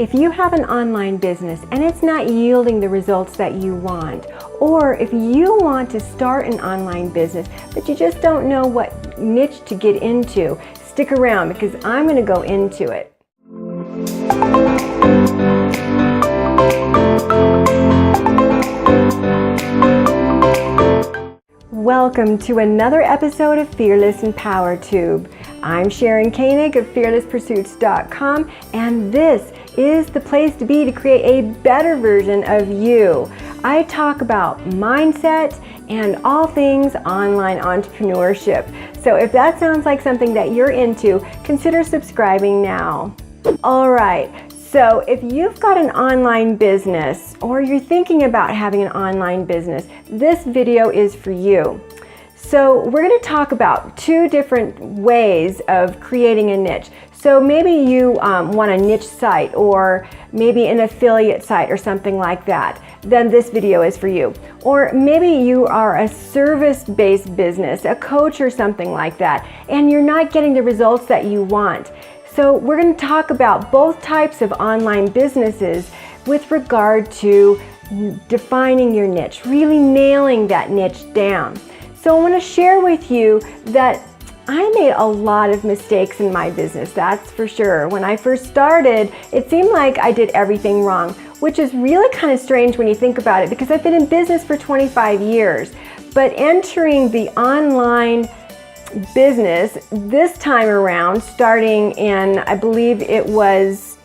If you have an online business and it's not yielding the results that you want, or if you want to start an online business but you just don't know what niche to get into, stick around because I'm going to go into it. Welcome to another episode of Fearless and Power Tube. I'm Sharon Koenig of fearlesspursuits.com, and this is the place to be to create a better version of you. I talk about mindset and all things online entrepreneurship. So if that sounds like something that you're into, consider subscribing now. All right. So if you've got an online business or you're thinking about having an online business, this video is for you. So we're going to talk about two different ways of creating a niche. So maybe you want a niche site or maybe an affiliate site or something like that. Then this video is for you. Or maybe you are a service-based business, a coach or something like that, and you're not getting the results that you want. So we're going to talk about both types of online businesses with regard to defining your niche, really nailing that niche down. So I want to share with you that I made a lot of mistakes in my business, that's for sure. When I first started, it seemed like I did everything wrong, which is really kind of strange when you think about it because I've been in business for 25 years. But entering the online business this time around, starting in, I believe it was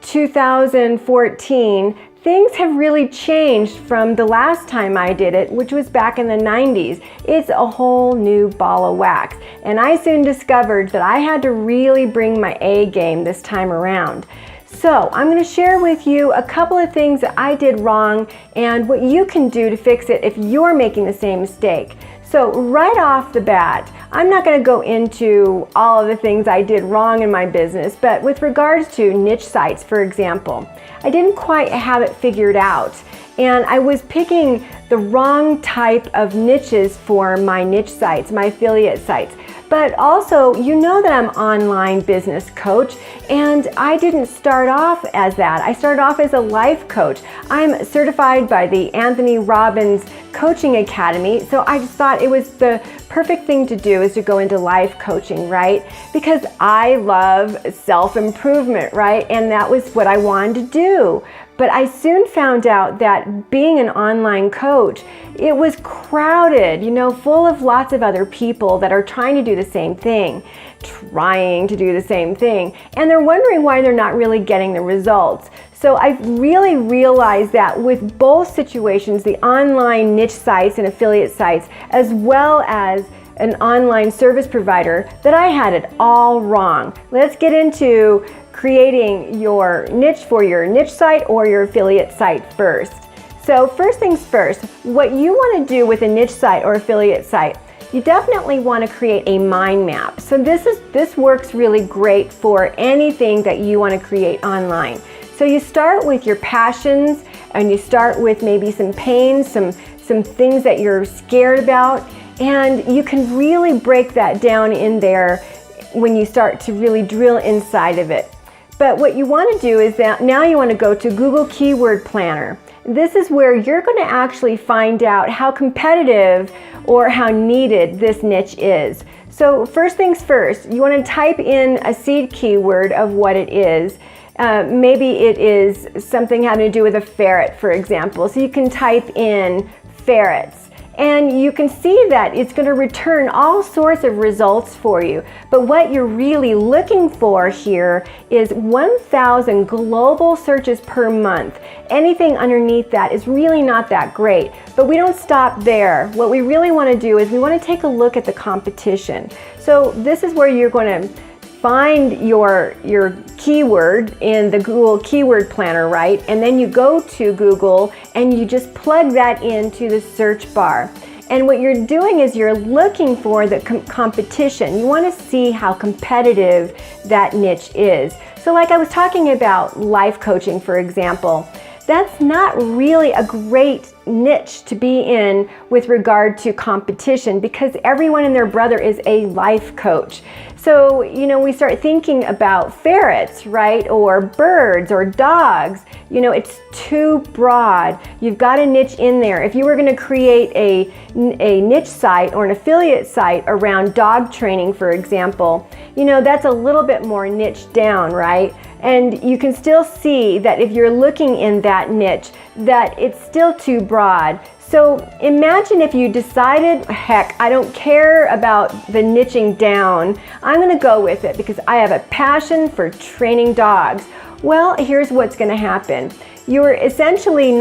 2014, things have really changed from the last time I did it, which was back in the 90s. It's a whole new ball of wax. And I soon discovered that I had to really bring my A game this time around. So I'm going to share with you a couple of things that I did wrong and what you can do to fix it if you're making the same mistake. So right off the bat, I'm not going to go into all of the things I did wrong in my business, but with regards to niche sites, for example, I didn't quite have it figured out. And I was picking the wrong type of niches for my niche sites, my affiliate sites. But also, you know that I'm an online business coach, and I didn't start off as that. I started off as a life coach. I'm certified by the Anthony Robbins Coaching Academy, so I just thought it was the perfect thing to do is to go into life coaching, right? Because I love self-improvement, right? And that was what I wanted to do. But I soon found out that being an online coach, it was crowded, full of lots of other people that are trying to do the same thing, and they're wondering why they're not really getting the results. So I've really realized that with both situations, the online niche sites and affiliate sites, as well as an online service provider, that I had it all wrong. Let's get into creating your niche for your niche site or your affiliate site first. So first things first, what you want to do with a niche site or affiliate site, you definitely want to create a mind map. So this works really great for anything that you want to create online. So you start with your passions and you start with maybe some pains, some things that you're scared about, and you can really break that down in there when you start to really drill inside of it. But what you want to do is that now you want to go to Google Keyword Planner. This is where you're going to actually find out how competitive or how needed this niche is. So first things first, you want to type in a seed keyword of what it is. Maybe it is something having to do with a ferret, for example. So you can type in ferrets. And you can see that it's going to return all sorts of results for you. But what you're really looking for here is 1,000 global searches per month. Anything underneath that is really not that great. But we don't stop there. What we really want to do is we want to take a look at the competition. So this is where you're going to find your keyword in the Google Keyword Planner, right? And then you go to Google and you just plug that into the search bar. And what you're doing is you're looking for the competition. You want to see how competitive that niche is. So like I was talking about life coaching, for example, that's not really a great niche to be in with regard to competition, because everyone and their brother is a life coach. So, we start thinking about ferrets, right? Or birds or dogs. It's too broad. You've got a niche in there. If you were going to create a niche site or an affiliate site around dog training, for example, that's a little bit more niche down, right? And you can still see that if you're looking in that niche, that it's still too broad. So imagine if you decided, heck, I don't care about the niching down. I'm going to go with it because I have a passion for training dogs. Well, here's what's going to happen. You're essentially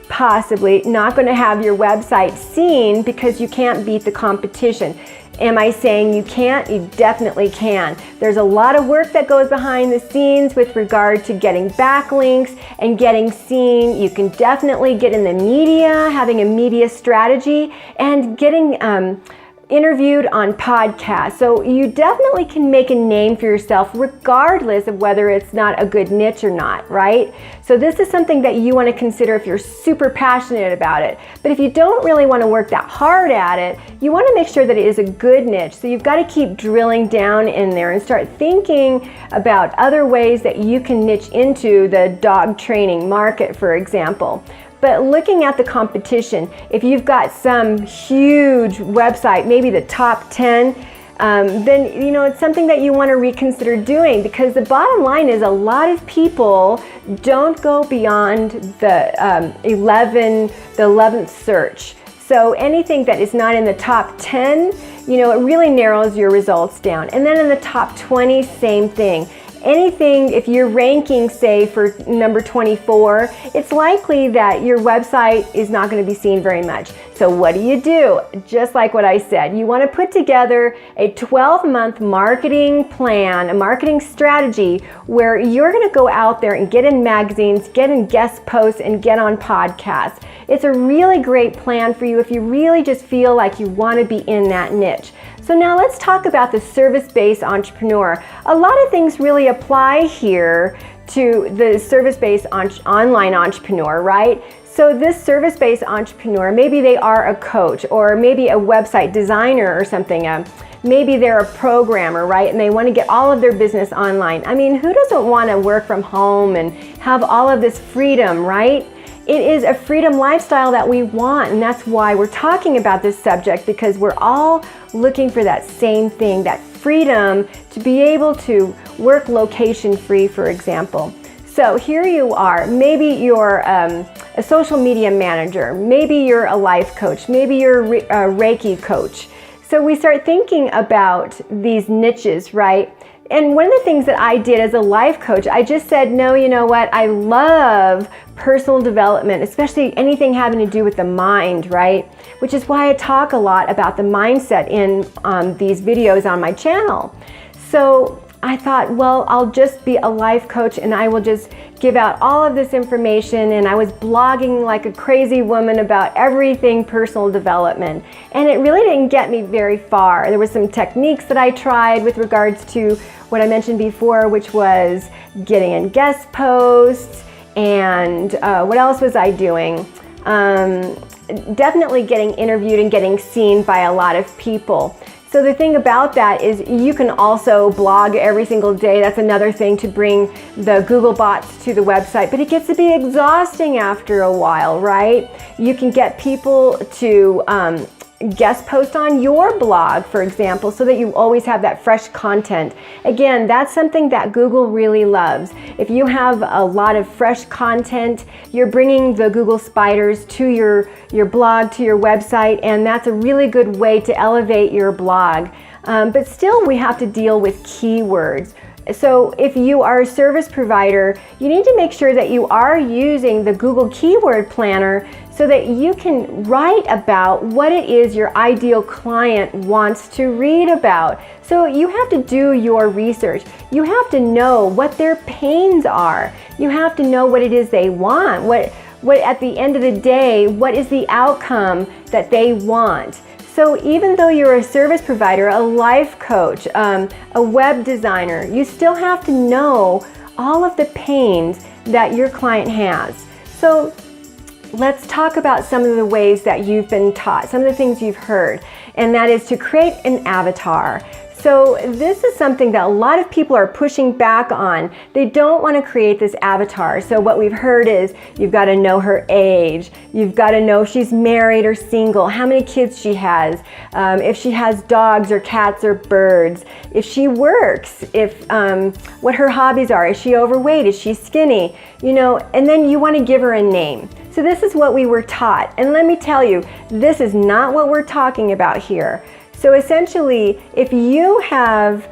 possibly not going to have your website seen because you can't beat the competition. Am I saying you can't? You definitely can. There's a lot of work that goes behind the scenes with regard to getting backlinks and getting seen. You can definitely get in the media, having a media strategy, and getting interviewed on podcasts. So you definitely can make a name for yourself regardless of whether it's not a good niche or not, right? So this is something that you want to consider if you're super passionate about it. But if you don't really want to work that hard at it, you want to make sure that it is a good niche. So you've got to keep drilling down in there and start thinking about other ways that you can niche into the dog training market, for example. But looking at the competition, if you've got some huge website, maybe the top 10, then it's something that you want to reconsider doing, because the bottom line is a lot of people don't go beyond the 11th search. So anything that is not in the top 10, it really narrows your results down. And then in the top 20, same thing. Anything, if you're ranking, say, for number 24, it's likely that your website is not going to be seen very much. So what do? Just like what I said, you want to put together a 12-month marketing plan, a marketing strategy where you're going to go out there and get in magazines, get in guest posts, and get on podcasts. It's a really great plan for you if you really just feel like you want to be in that niche. So now let's talk about the service-based entrepreneur. A lot of things really apply here to the service-based online entrepreneur, right? So this service-based entrepreneur, maybe they are a coach or maybe a website designer or something. Maybe they're a programmer, right? And they want to get all of their business online. I mean, who doesn't want to work from home and have all of this freedom, right? It is a freedom lifestyle that we want, and that's why we're talking about this subject, because we're all looking for that same thing, that freedom to be able to work location free, for example. So here you are, maybe you're a social media manager, maybe you're a life coach, maybe you're a Reiki coach. So we start thinking about these niches, right? And one of the things that I did as a life coach, I just said, no, you know what? I love personal development, especially anything having to do with the mind, right? Which is why I talk a lot about the mindset in these videos on my channel. So I thought, well, I'll just be a life coach and I will just give out all of this information. And I was blogging like a crazy woman about everything personal development. And it really didn't get me very far. There were some techniques that I tried with regards to what I mentioned before, which was getting in guest posts. And what else was I doing? Definitely getting interviewed and getting seen by a lot of people. So the thing about that is you can also blog every single day. That's another thing to bring the Google bots to the website, but it gets to be exhausting after a while, right? You can get people to guest post on your blog, for example, so that you always have that fresh content. Again, that's something that Google really loves. If you have a lot of fresh content, you're bringing the Google spiders to your blog, to your website, and that's a really good way to elevate your blog. But still, we have to deal with keywords. So if you are a service provider, you need to make sure that you are using the Google Keyword Planner so that you can write about what it is your ideal client wants to read about. So you have to do your research. You have to know what their pains are. You have to know what it is they want. What at the end of the day, what is the outcome that they want? So even though you're a service provider, a life coach, a web designer, you still have to know all of the pains that your client has. So let's talk about some of the ways that you've been taught, some of the things you've heard, and that is to create an avatar. So this is something that a lot of people are pushing back on. They don't want to create this avatar. So what we've heard is you've got to know her age, you've got to know if she's married or single, how many kids she has, if she has dogs or cats or birds, if she works, if what her hobbies are, is she overweight, is she skinny, you know, and then you want to give her a name. So this is what we were taught. And let me tell you, this is not what we're talking about here. So essentially, if you have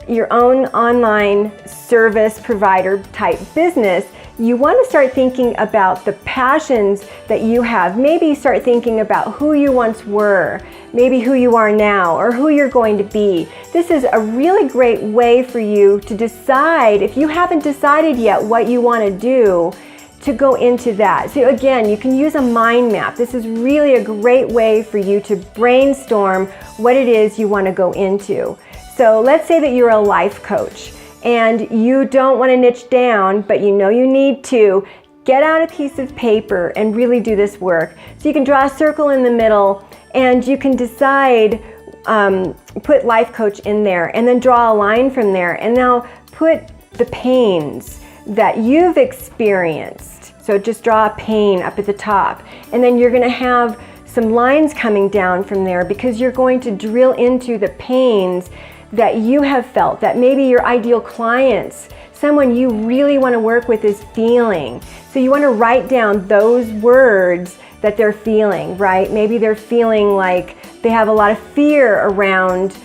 your own online service provider type business, you want to start thinking about the passions that you have. Maybe start thinking about who you once were, maybe who you are now, or who you're going to be. This is a really great way for you to decide, if you haven't decided yet what you want to do, to go into that. So again, you can use a mind map. This is really a great way for you to brainstorm what it is you want to go into. So let's say that you're a life coach and you don't want to niche down, but you know you need to. Get out a piece of paper and really do this work. So you can draw a circle in the middle and you can decide, put life coach in there and then draw a line from there, and now put the pains that you've experienced. So just draw a pain up at the top, and then you're going to have some lines coming down from there, because you're going to drill into the pains that you have felt, that maybe your ideal clients, someone you really want to work with, is feeling. So you want to write down those words that they're feeling, right? Maybe they're feeling like they have a lot of fear around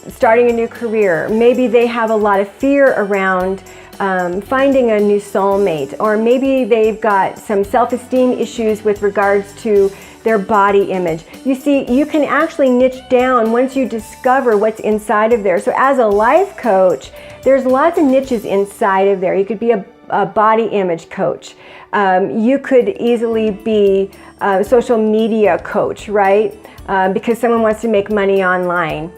starting a new career. Maybe they have a lot of fear around finding a new soulmate, or maybe they've got some self-esteem issues with regards to their body image. You see, you can actually niche down once you discover what's inside of there. So as a life coach, there's lots of niches inside of there. You could be a body image coach. You could easily be a social media coach, right? Because someone wants to make money online.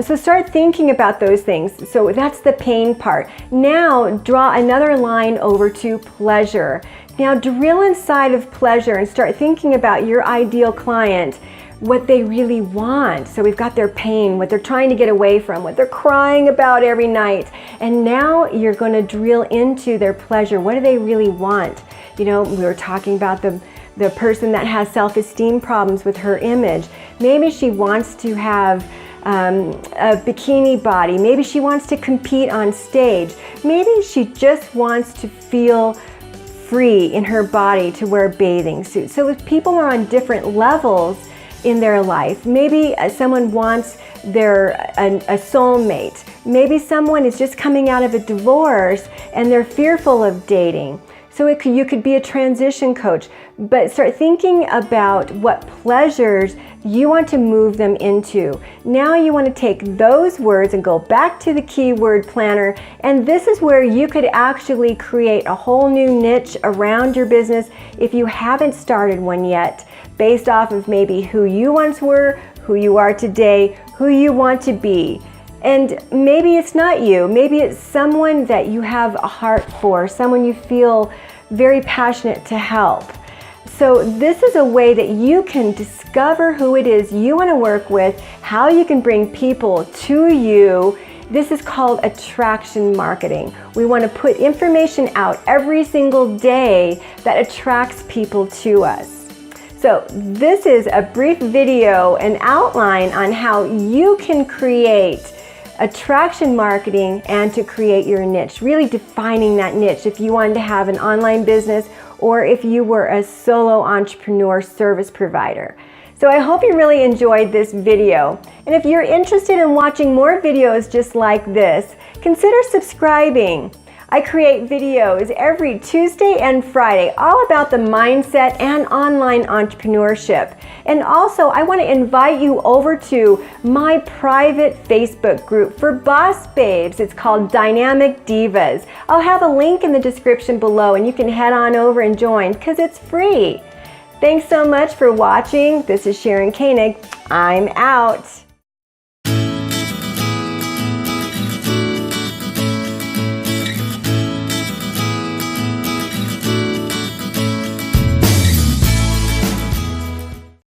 So start thinking about those things. So that's the pain part. Now draw another line over to pleasure. Now drill inside of pleasure and start thinking about your ideal client, what they really want. So we've got their pain, what they're trying to get away from, what they're crying about every night. And now you're going to drill into their pleasure. What do they really want? You know, we were talking about the person that has self-esteem problems with her image. Maybe she wants to have a bikini body. Maybe she wants to compete on stage. Maybe she just wants to feel free in her body to wear bathing suits. So if people are on different levels in their life, maybe someone wants a soulmate. Maybe someone is just coming out of a divorce and they're fearful of dating. So you could be a transition coach, but start thinking about what pleasures you want to move them into. Now you want to take those words and go back to the keyword planner, and this is where you could actually create a whole new niche around your business if you haven't started one yet, based off of maybe who you once were, who you are today, who you want to be. And maybe it's not you, maybe it's someone that you have a heart for, someone you feel very passionate to help. So this is a way that you can discover who it is you want to work with, how you can bring people to you. This is called attraction marketing. We want to put information out every single day that attracts people to us. So this is a brief video, an outline on how you can create attraction marketing and to create your niche, really defining that niche if you wanted to have an online business or if you were a solo entrepreneur service provider. So I hope you really enjoyed this video. And if you're interested in watching more videos just like this, consider subscribing. I create videos every Tuesday and Friday all about the mindset and online entrepreneurship. And also, I want to invite you over to my private Facebook group for boss babes. It's called Dynamic Divas. I'll have a link in the description below and you can head on over and join because it's free. Thanks so much for watching. This is Sharon Koenig. I'm out.